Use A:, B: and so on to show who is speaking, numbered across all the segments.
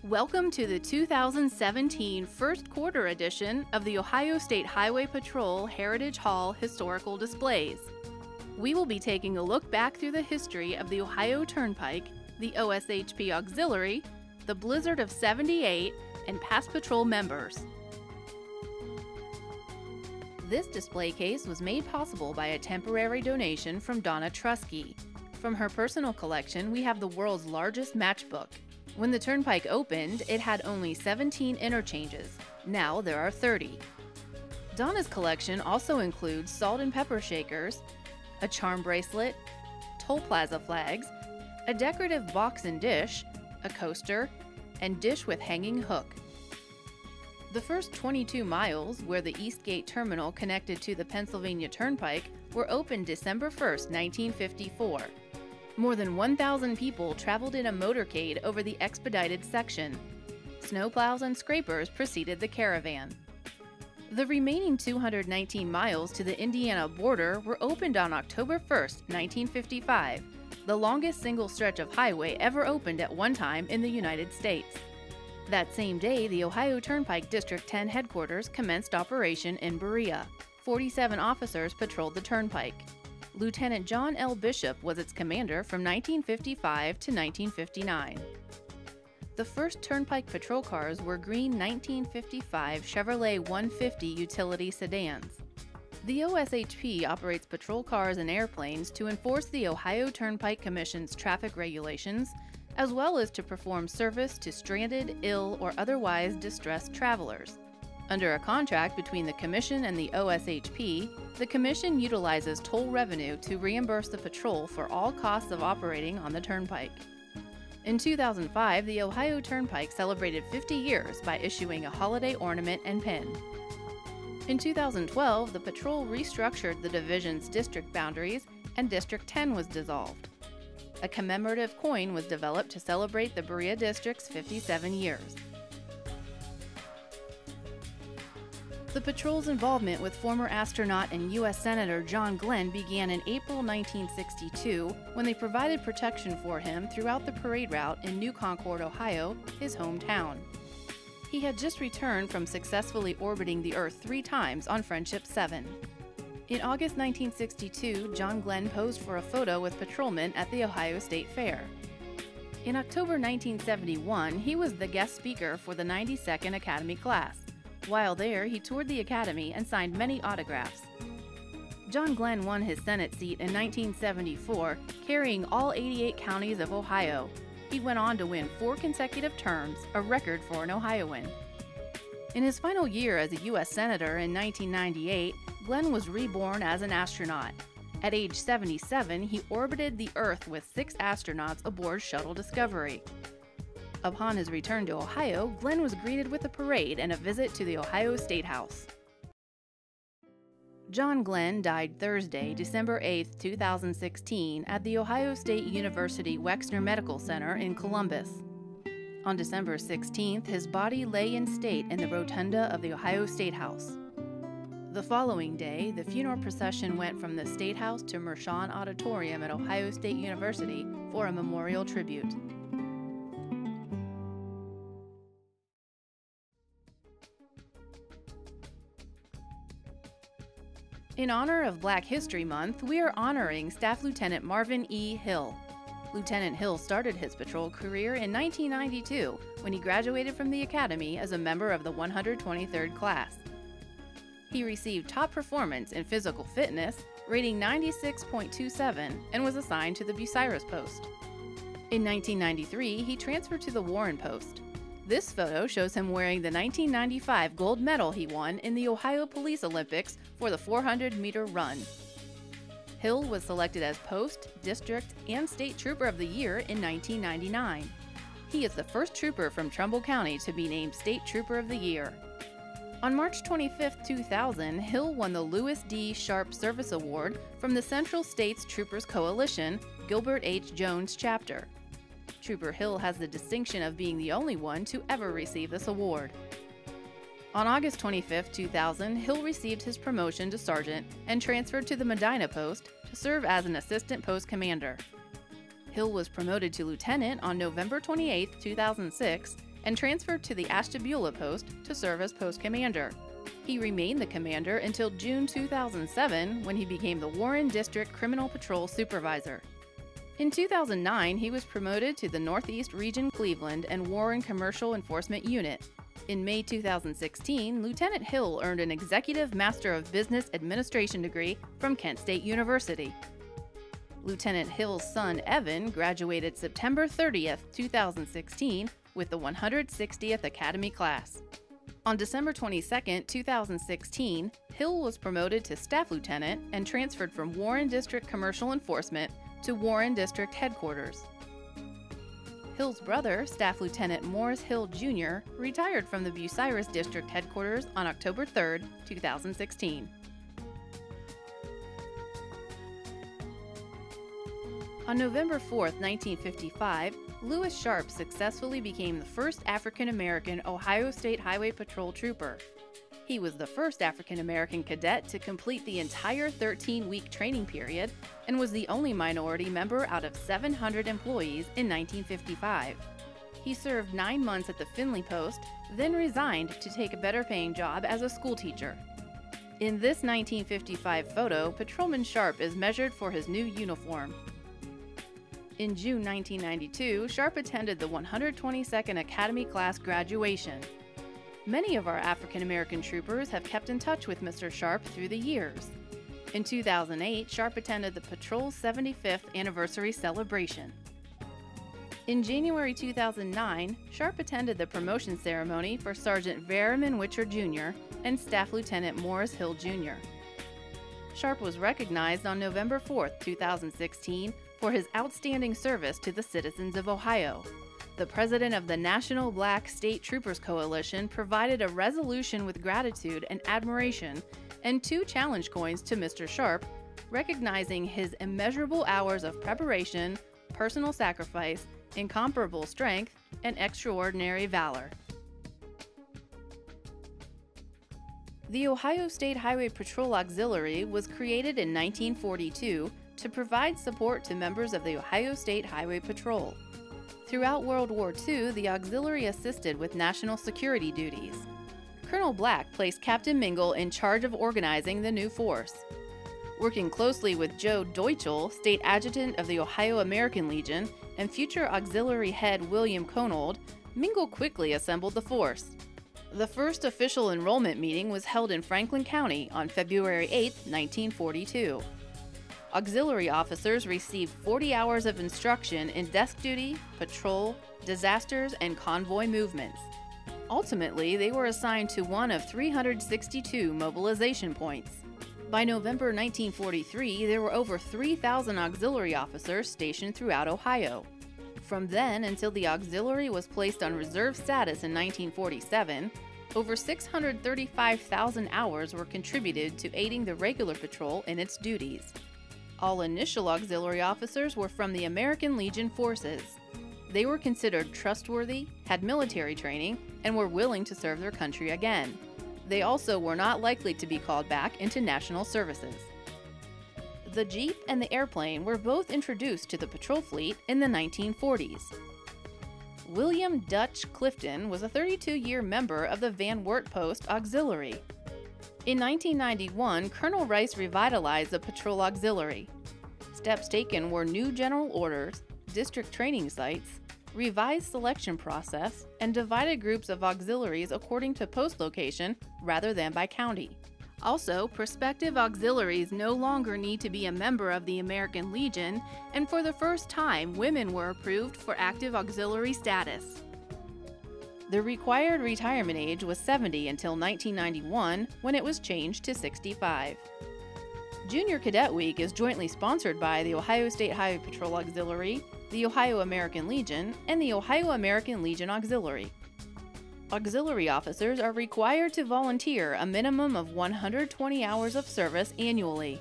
A: Welcome to the 2017 first quarter edition of the Ohio State Highway Patrol Heritage Hall Historical Displays. We will be taking a look back through the history of the Ohio Turnpike, the OSHP Auxiliary, the Blizzard of '78, and past patrol members. This display case was made possible by a temporary donation from Donna Trusky. From her personal collection, we have the world's largest matchbook. When the Turnpike opened, it had only 17 interchanges. Now there are 30. Donna's collection also includes salt and pepper shakers, a charm bracelet, toll plaza flags, a decorative box and dish, a coaster, and dish with hanging hook. The first 22 miles, where the East Gate Terminal connected to the Pennsylvania Turnpike, were opened December 1, 1954. More than 1,000 people traveled in a motorcade over the expedited section. Snowplows and scrapers preceded the caravan. The remaining 219 miles to the Indiana border were opened on October 1, 1955, the longest single stretch of highway ever opened at one time in the United States. That same day, the Ohio Turnpike District 10 headquarters commenced operation in Berea. 47 officers patrolled the turnpike. Lieutenant John L. Bishop was its commander from 1955 to 1959. The first turnpike patrol cars were green 1955 Chevrolet 150 utility sedans. The OSHP operates patrol cars and airplanes to enforce the Ohio Turnpike Commission's traffic regulations, as well as to perform service to stranded, ill, or otherwise distressed travelers. Under a contract between the Commission and the OSHP, the Commission utilizes toll revenue to reimburse the patrol for all costs of operating on the Turnpike. In 2005, the Ohio Turnpike celebrated 50 years by issuing a holiday ornament and pin. In 2012, the patrol restructured the division's district boundaries and District 10 was dissolved. A commemorative coin was developed to celebrate the Berea District's 57 years. The patrol's involvement with former astronaut and U.S. Senator John Glenn began in April 1962 when they provided protection for him throughout the parade route in New Concord, Ohio, his hometown. He had just returned from successfully orbiting the Earth 3 times on Friendship 7. In August 1962, John Glenn posed for a photo with patrolmen at the Ohio State Fair. In October 1971, he was the guest speaker for the 92nd Academy class. While there, he toured the Academy and signed many autographs. John Glenn won his Senate seat in 1974, carrying all 88 counties of Ohio. He went on to win 4 consecutive terms, a record for an Ohioan. In his final year as a U.S. Senator in 1998, Glenn was reborn as an astronaut. At age 77, he orbited the Earth with 6 astronauts aboard Shuttle Discovery. Upon his return to Ohio, Glenn was greeted with a parade and a visit to the Ohio State House. John Glenn died Thursday, December 8, 2016, at the Ohio State University Wexner Medical Center in Columbus. On December 16th, his body lay in state in the rotunda of the Ohio State House. The following day, the funeral procession went from the State House to Mershon Auditorium at Ohio State University for a memorial tribute. In honor of Black History Month, we are honoring Staff Lieutenant Marvin E. Hill. Lieutenant Hill started his patrol career in 1992 when he graduated from the Academy as a member of the 123rd class. He received top performance in physical fitness, rating 96.27, and was assigned to the Bucyrus Post. In 1993, he transferred to the Warren Post. This photo shows him wearing the 1995 gold medal he won in the Ohio Police Olympics for the 400-meter run. Hill was selected as Post, District, and State Trooper of the Year in 1999. He is the first trooper from Trumbull County to be named State Trooper of the Year. On March 25, 2000, Hill won the Lewis D. Sharp Service Award from the Central States Troopers Coalition, Gilbert H. Jones Chapter. Trooper Hill has the distinction of being the only one to ever receive this award. On August 25, 2000, Hill received his promotion to sergeant and transferred to the Medina Post to serve as an assistant post commander. Hill was promoted to lieutenant on November 28, 2006, and transferred to the Ashtabula post to serve as post commander. He remained the commander until June 2007, when he became the Warren District Criminal Patrol Supervisor. In 2009, he was promoted to the Northeast Region Cleveland and Warren Commercial Enforcement Unit. In May 2016, Lieutenant Hill earned an Executive Master of Business Administration degree from Kent State University. Lieutenant Hill's son, Evan, graduated September 30th, 2016, with the 160th Academy class. On December 22, 2016, Hill was promoted to Staff Lieutenant and transferred from Warren District Commercial Enforcement to Warren District Headquarters. Hill's brother, Staff Lieutenant Morris Hill Jr., retired from the Bucyrus District Headquarters on October 3, 2016. On November 4, 1955, Lewis Sharp successfully became the first African-American Ohio State Highway Patrol trooper. He was the first African-American cadet to complete the entire 13-week training period and was the only minority member out of 700 employees in 1955. He served 9 months at the Finley post, then resigned to take a better-paying job as a schoolteacher. In this 1955 photo, Patrolman Sharp is measured for his new uniform. In June 1992, Sharp attended the 122nd Academy class graduation. Many of our African-American troopers have kept in touch with Mr. Sharp through the years. In 2008, Sharp attended the Patrol's 75th anniversary celebration. In January 2009, Sharp attended the promotion ceremony for Sergeant Verriman Witcher Jr. and Staff Lieutenant Morris Hill Jr. Sharp was recognized on November 4, 2016, for his outstanding service to the citizens of Ohio. The president of the National Black State Troopers Coalition provided a resolution with gratitude and admiration and 2 challenge coins to Mr. Sharp, recognizing his immeasurable hours of preparation, personal sacrifice, incomparable strength, and extraordinary valor. The Ohio State Highway Patrol Auxiliary was created in 1942 to provide support to members of the Ohio State Highway Patrol. Throughout World War II, the auxiliary assisted with national security duties. Colonel Black placed Captain Mingle in charge of organizing the new force. Working closely with Joe Deutschel, State Adjutant of the Ohio American Legion, and future auxiliary head William Conold, Mingle quickly assembled the force. The first official enrollment meeting was held in Franklin County on February 8, 1942. Auxiliary officers received 40 hours of instruction in desk duty, patrol, disasters, and convoy movements. Ultimately, they were assigned to one of 362 mobilization points. By November 1943, there were over 3,000 auxiliary officers stationed throughout Ohio. From then until the auxiliary was placed on reserve status in 1947, over 635,000 hours were contributed to aiding the regular patrol in its duties. All initial auxiliary officers were from the American Legion forces. They were considered trustworthy, had military training, and were willing to serve their country again. They also were not likely to be called back into national services. The Jeep and the airplane were both introduced to the patrol fleet in the 1940s. William Dutch Clifton was a 32-year member of the Van Wert Post Auxiliary. In 1991, Colonel Rice revitalized the Patrol Auxiliary. Steps taken were new general orders, district training sites, revised selection process, and divided groups of auxiliaries according to post location rather than by county. Also, prospective auxiliaries no longer need to be a member of the American Legion, and for the first time, women were approved for active auxiliary status. The required retirement age was 70 until 1991, when it was changed to 65. Junior Cadet Week is jointly sponsored by the Ohio State Highway Patrol Auxiliary, the Ohio American Legion, and the Ohio American Legion Auxiliary. Auxiliary officers are required to volunteer a minimum of 120 hours of service annually.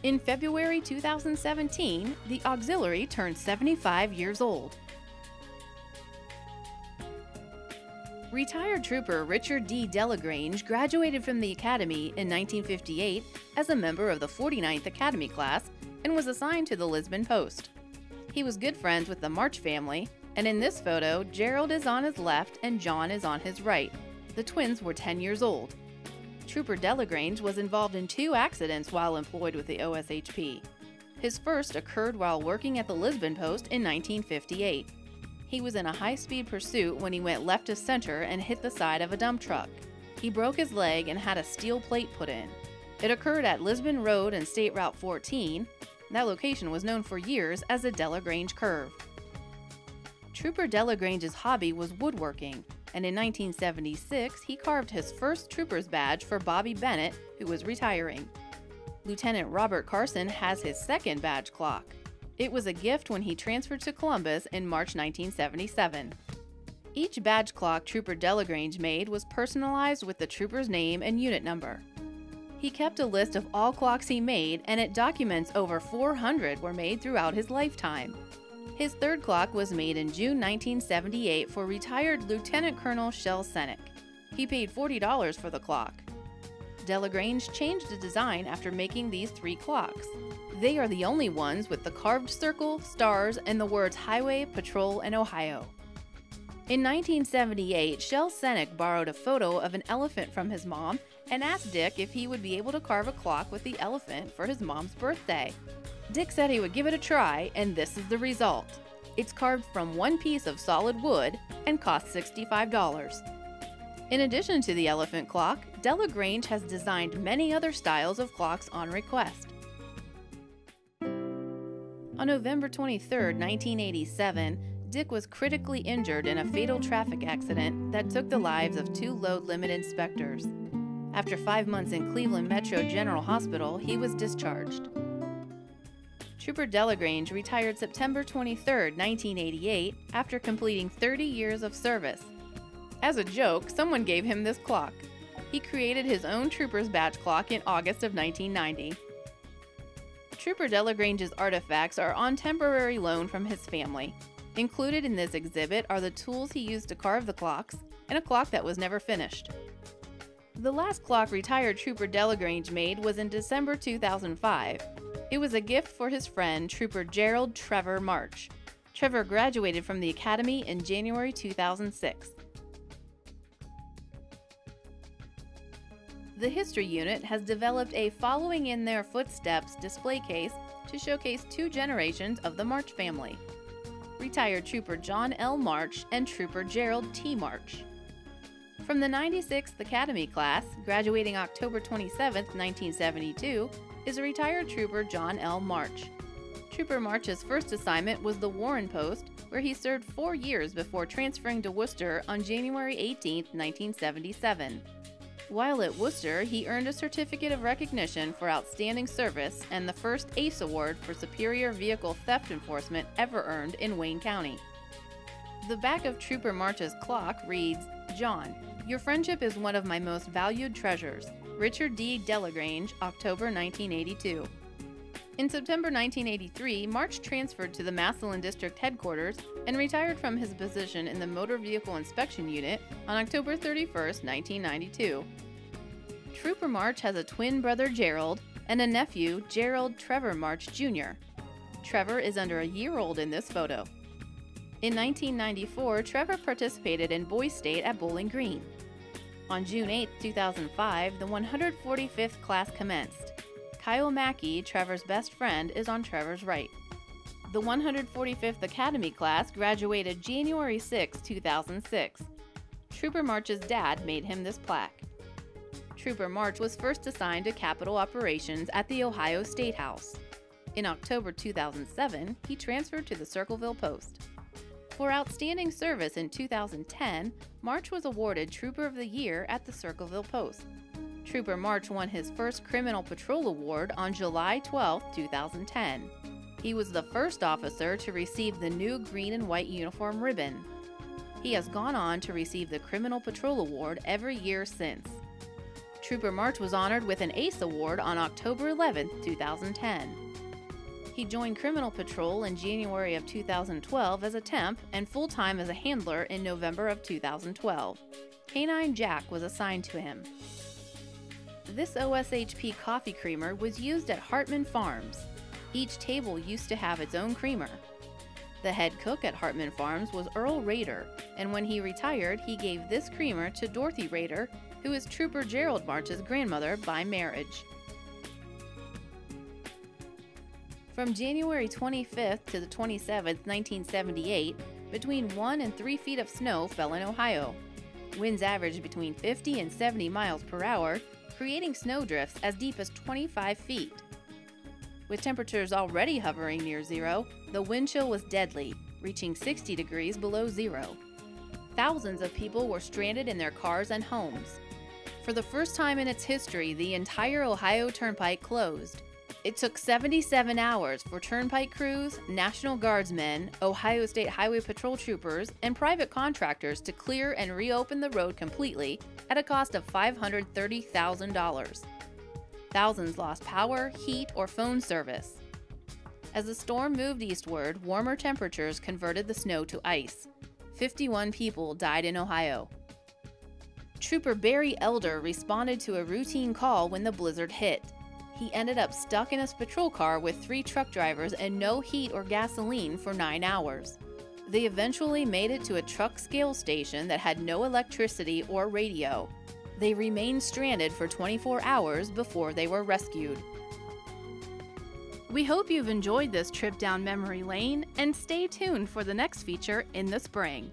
A: In February 2017, the auxiliary turned 75 years old. Retired trooper Richard D. Delagrange graduated from the Academy in 1958 as a member of the 49th Academy class and was assigned to the Lisbon post. He was good friends with the March family, And in this photo, Gerald is on his left and John is on his right. The twins were 10 years old. Trooper Delagrange was involved in 2 accidents while employed with the OSHP. His first occurred while working at the Lisbon post in 1958. He was in a high-speed pursuit when he went left of center and hit the side of a dump truck. He broke his leg and had a steel plate put in. It occurred at Lisbon Road and State Route 14. That location was known for years as the Delagrange Curve. Trooper Delagrange's hobby was woodworking, and in 1976 he carved his first trooper's badge for Bobby Bennett, who was retiring. Lieutenant Robert Carson has his second badge clock. It was a gift when he transferred to Columbus in March 1977. Each badge clock Trooper Delagrange made was personalized with the trooper's name and unit number. He kept a list of all clocks he made, and it documents over 400 were made throughout his lifetime. His third clock was made in June 1978 for retired Lieutenant Colonel Shel Senek. He paid $40 for the clock. Delagrange changed the design after making these 3 clocks. They are the only ones with the carved circle, stars, and the words Highway, Patrol, and Ohio. In 1978, Shel Senek borrowed a photo of an elephant from his mom and asked Dick if he would be able to carve a clock with the elephant for his mom's birthday. Dick said he would give it a try, and this is the result. It's carved from 1 piece of solid wood and costs $65. In addition to the elephant clock, Delagrange has designed many other styles of clocks on request. On November 23, 1987, Dick was critically injured in a fatal traffic accident that took the lives of 2 load limit inspectors. After 5 months in Cleveland Metro General Hospital, he was discharged. Trooper Delagrange retired September 23, 1988, after completing 30 years of service. As a joke, someone gave him this clock. He created his own trooper's badge clock in August of 1990. Trooper Delagrange's artifacts are on temporary loan from his family. Included in this exhibit are the tools he used to carve the clocks and a clock that was never finished. The last clock retired Trooper Delagrange made was in December 2005. It was a gift for his friend, Trooper Gerald Trevor March. Trevor graduated from the Academy in January 2006. The History Unit has developed a Following in Their Footsteps display case to showcase 2 generations of the March family: retired Trooper John L. March and Trooper Gerald T. March. From the 96th Academy class, graduating October 27, 1972, is a retired Trooper John L. March. Trooper March's first assignment was the Warren Post, where he served 4 years before transferring to Worcester on January 18, 1977. While at Worcester, he earned a Certificate of Recognition for Outstanding Service and the first ACE Award for Superior Vehicle Theft Enforcement ever earned in Wayne County. The back of Trooper March's clock reads, "John, your friendship is one of my most valued treasures. Richard D. Delagrange, October 1982." In September 1983, March transferred to the Massillon District Headquarters and retired from his position in the Motor Vehicle Inspection Unit on October 31, 1992. Trooper March has a twin brother, Gerald, and a nephew, Gerald Trevor March Jr. Trevor is under a year old in this photo. In 1994, Trevor participated in Boys State at Bowling Green. On June 8, 2005, the 145th class commenced. Kyle Mackey, Trevor's best friend, is on Trevor's right. The 145th Academy class graduated January 6, 2006. Trooper March's dad made him this plaque. Trooper March was first assigned to Capitol Operations at the Ohio State House. In October 2007, he transferred to the Circleville Post. For outstanding service in 2010, March was awarded Trooper of the Year at the Circleville Post. Trooper March won his first Criminal Patrol Award on July 12, 2010. He was the first officer to receive the new green and white uniform ribbon. He has gone on to receive the Criminal Patrol Award every year since. Trooper March was honored with an ACE Award on October 11, 2010. He joined Criminal Patrol in January of 2012 as a temp and full-time as a handler in November of 2012. Canine Jack was assigned to him. This OSHP coffee creamer was used at Hartman Farms. Each table used to have its own creamer. The head cook at Hartman Farms was Earl Rader, and when he retired, he gave this creamer to Dorothy Rader, who is Trooper Gerald March's grandmother by marriage. From January 25th to the 27th, 1978, between 1 and 3 feet of snow fell in Ohio. Winds averaged between 50 and 70 miles per hour, creating snowdrifts as deep as 25 feet. With temperatures already hovering near zero, the wind chill was deadly, reaching 60 degrees below zero. Thousands of people were stranded in their cars and homes. For the first time in its history, the entire Ohio Turnpike closed. It took 77 hours for Turnpike crews, National Guardsmen, Ohio State Highway Patrol troopers, and private contractors to clear and reopen the road completely at a cost of $530,000. Thousands lost power, heat, or phone service. As the storm moved eastward, warmer temperatures converted the snow to ice. 51 people died in Ohio. Trooper Barry Elder responded to a routine call when the blizzard hit. He ended up stuck in his patrol car with 3 truck drivers and no heat or gasoline for 9 hours. They eventually made it to a truck scale station that had no electricity or radio. They remained stranded for 24 hours before they were rescued. We hope you've enjoyed this trip down memory lane, and stay tuned for the next feature in the spring.